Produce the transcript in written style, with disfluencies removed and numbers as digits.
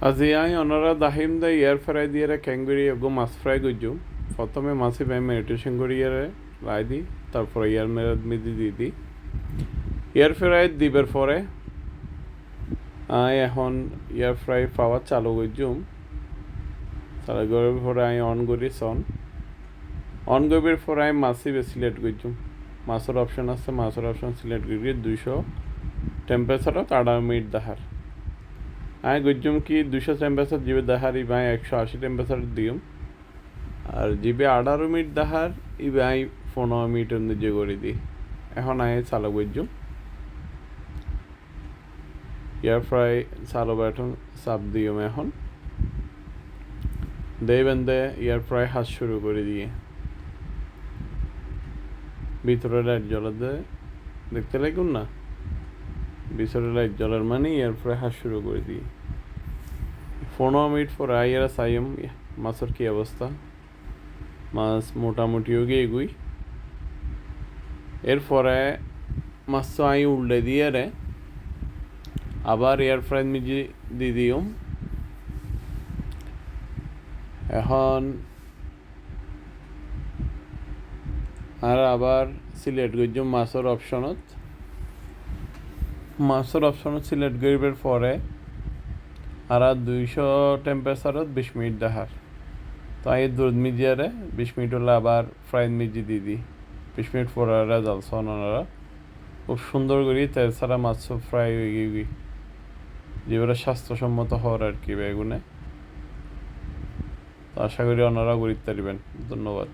আজি আমি ওনারা দাহিম দা ইয়ার ফ্রাই দিয়ে ক্যাঙ্গুরি গো মাছ ফ্রাই করছু। প্রথমে মাছে ভাই মেডিটেশন করি ইয়ারে লাই দিই, তারপরে ইয়ার মেরাদ মিদি দিয়ে দিই। ইয়ার ফ্রাই দিবের পরে এখন ইয়ার ফ্রাই পাওয়ার চালু করছুম। চালু করার পরে আমি অন করি অন করবার পরে আমি মাছই সিলেক্ট করছুম। মাছের অপশন আছে, মাছের অপশন সিলেক্ট করি 200 টেম্পারেচারত 18 মিনিট দেখার। আমি গজ্জুম কি 200 টেম্পারেচার জিবে দেখার ইবে 180 টেম্পারেচার দিম। আর জিবে 18 মিনিট দেখার ইবে আমি 15 মিনিটের নিজে করে দিই। এখন আমি চালু গজ্জুম। এয়ার ফ্রাই চালু বাটন চাপ দিম। এখন বেঁধে এয়ার ফ্রাই হাত শুরু করে দিয়ে ভিতরে লাইট জ্বলাতে দেখতে লাগুন না, ভিতরে লাইট জ্বলার মানে এয়ার ফ্রাই হাত শুরু করে দিই। 15 মিনিট পরে আইয়ারা চাইম মাছের কী অবস্থা। মাছ মোটামুটিও গিয়ে এগুই। এরপরে মাছ তো আমি উল্টে দিয়ে আবার এয়ার ফ্রাই মিজি দিয়ে দিম। এখন আর আবার সিলেক্ট করছুম মাছের অপশনত সিলেক্ট করবার পরে আর 200 টেম্পারেচারত 20 মিনিট দেখার। তো আমি দুধ মিজিয়ারে 20 মিনিট হলে আবার ফ্রাইড মিজি দিয়ে দিই। 20 মিনিট পরে জ্বালছে ওনারা খুব সুন্দর করি তেল ছাড়া মাছ ফ্রাই হয়ে গিয়ে যেগুলো স্বাস্থ্যসম্মত হওয়ার আর কি বেগুনে। তো আশা করি ওনারা গুরুত্ব দিবেন। ধন্যবাদ।